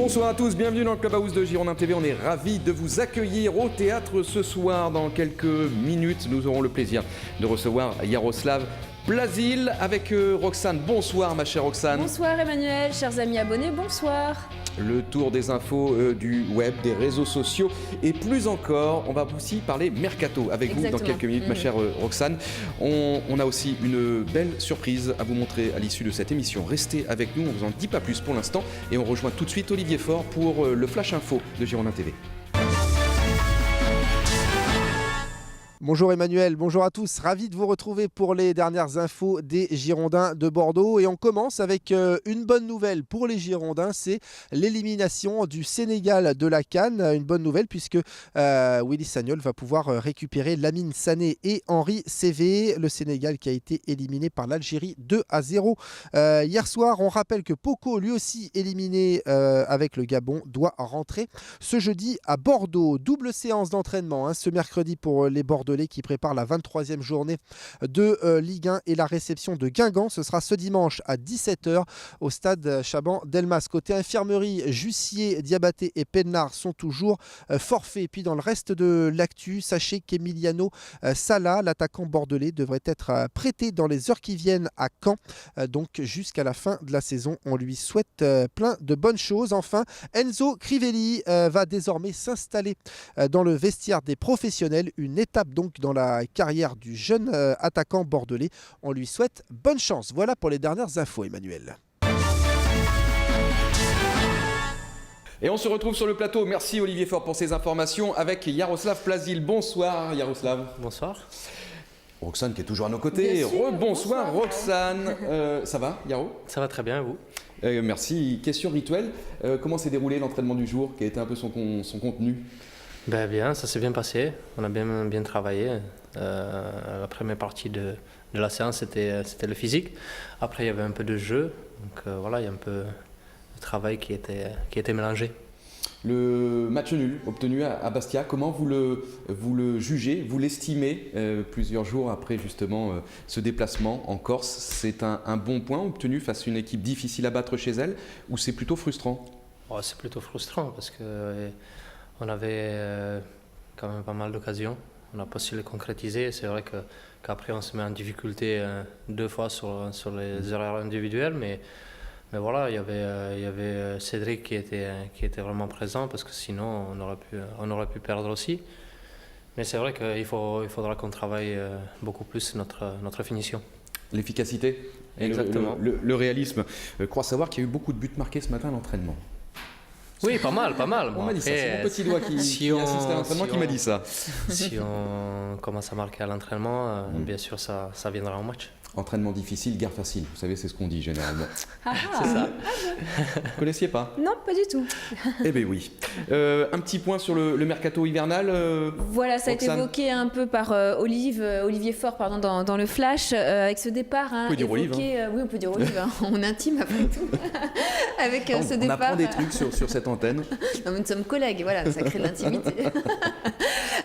Bonsoir à tous, bienvenue dans le Clubhouse de Girondin TV. On est ravis de vous accueillir au théâtre ce soir. Dans quelques minutes, nous aurons le plaisir de recevoir Yaroslav Plazil avec Roxane. Bonsoir ma chère Roxane. Bonsoir Emmanuel, chers amis abonnés, bonsoir. Le tour des infos du web, des réseaux sociaux et plus encore, on va aussi parler mercato avec Exactement. vous dans quelques minutes ma chère Roxane. On a aussi une belle surprise à vous montrer à l'issue de cette émission. Restez avec nous, on vous en dit pas plus pour l'instant et on rejoint tout de suite Olivier Faure pour le Flash Info de Girondin TV. Bonjour Emmanuel, bonjour à tous, ravi de vous retrouver pour les dernières infos des Girondins de Bordeaux et on commence avec une bonne nouvelle pour les Girondins, c'est l'élimination du Sénégal de la CAN, une bonne nouvelle puisque Willy Sagnol va pouvoir récupérer Lamine Sané et Henri Cévé, le Sénégal qui a été éliminé par l'Algérie 2-0 hier soir. On rappelle que Poko, lui aussi éliminé avec le Gabon, doit rentrer ce jeudi à Bordeaux. Double séance d'entraînement ce mercredi pour les Bordelais qui prépare la 23e journée de Ligue 1 et la réception de Guingamp. Ce sera ce dimanche à 17h au stade Chaban-Delmas. Côté infirmerie, Jussier, Diabaté et Pennard sont toujours forfaits. Puis dans le reste de l'actu, sachez qu'Emiliano Sala, l'attaquant bordelais, devrait être prêté dans les heures qui viennent à Caen. Donc jusqu'à la fin de la saison, on lui souhaite plein de bonnes choses. Enfin, Enzo Crivelli va désormais s'installer dans le vestiaire des professionnels. Une étape donc dans la carrière du jeune attaquant bordelais. On lui souhaite bonne chance. Voilà pour les dernières infos, Emmanuel. Et on se retrouve sur le plateau. Merci Olivier Faure pour ces informations avec Yaroslav Plazil. Bonsoir Yaroslav. Bonsoir. Roxane qui est toujours à nos côtés. Rebonsoir Roxane. Ça va Yaro? Ça va très bien et vous? Merci. Question rituelle. Comment s'est déroulé l'entraînement du jour? Quel était un peu son contenu? Bien, ça s'est bien passé. On a bien travaillé. La première partie de la séance, c'était le physique. Après, il y avait un peu de jeu. Donc voilà, il y a un peu de travail qui était mélangé. Le match nul obtenu à Bastia, comment vous le jugez, vous l'estimez plusieurs jours après justement ce déplacement en Corse? C'est un bon point obtenu face à une équipe difficile à battre chez elle ou c'est plutôt frustrant? C'est plutôt frustrant parce que on avait quand même pas mal d'occasions. On n'a pas su les concrétiser. C'est vrai qu'après on se met en difficulté deux fois sur les erreurs individuelles, mais voilà, il y avait Cédric qui était vraiment présent parce que sinon on aurait pu perdre aussi. Mais c'est vrai qu'il faudra qu'on travaille beaucoup plus notre finition. L'efficacité et exactement. Le réalisme. Je crois savoir qu'il y a eu beaucoup de buts marqués ce matin à l'entraînement. Oui, pas mal. On m'a dit ça, c'est mon petit doigt qui assiste à l'entraînement qui m'a dit ça. Si on commence à marquer à l'entraînement, bien sûr ça viendra en match. Entraînement difficile, guerre facile. Vous savez, c'est ce qu'on dit généralement. C'est ça. Vous connaissiez pas? Non, pas du tout. Eh bien oui. Un petit point sur le mercato hivernal. Voilà, ça a été Roxane. évoqué un peu par Olivier Faure dans le flash, avec ce départ. On peut dire Olive. Oui, on peut dire Olive, on intime après tout. Avec ce On départ. apprend des trucs sur cette antenne. Non, mais nous sommes collègues, voilà, ça crée de l'intimité.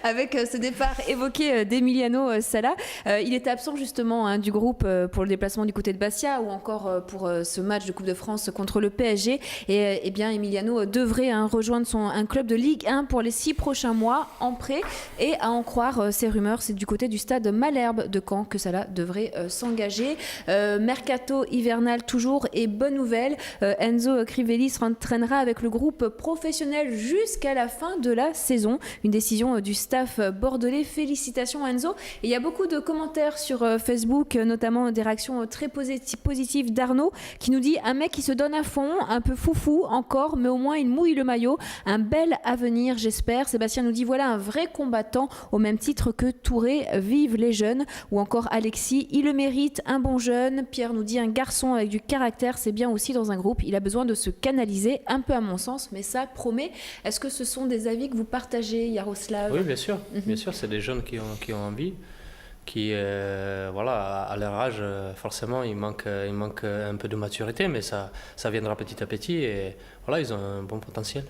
Avec ce départ évoqué d'Emiliano Sala, il était absent justement du groupe pour le déplacement du côté de Bastia ou encore pour ce match de Coupe de France contre le PSG. Et bien Emiliano devrait rejoindre un club de Ligue 1 pour les 6 prochains mois en prêt. Et à en croire ces rumeurs, c'est du côté du stade Malherbe de Caen que Sala devrait s'engager. Mercato hivernal toujours et bonne nouvelle, Enzo Crivelli s'entraînera avec le groupe professionnel jusqu'à la fin de la saison. Une décision du staff bordelais. Félicitations Enzo. Et il y a beaucoup de commentaires sur Facebook, notamment des réactions très positives d'Arnaud qui nous dit un mec qui se donne à fond, un peu foufou encore, mais au moins il mouille le maillot. Un bel avenir j'espère. Sébastien nous dit voilà un vrai combattant au même titre que Touré. Vive les jeunes. Ou encore Alexis, il le mérite, un bon jeune. Pierre nous dit un garçon avec du caractère, c'est bien aussi dans un groupe. Il a besoin de se canaliser un peu à mon sens, mais ça promet. Est-ce que ce sont des avis que vous partagez, Yaroslav? Oui, bien sûr. Bien sûr, c'est des jeunes qui ont envie. Qui, voilà, à leur âge, forcément, il manque un peu de maturité, mais ça viendra petit à petit et voilà, ils ont un bon potentiel.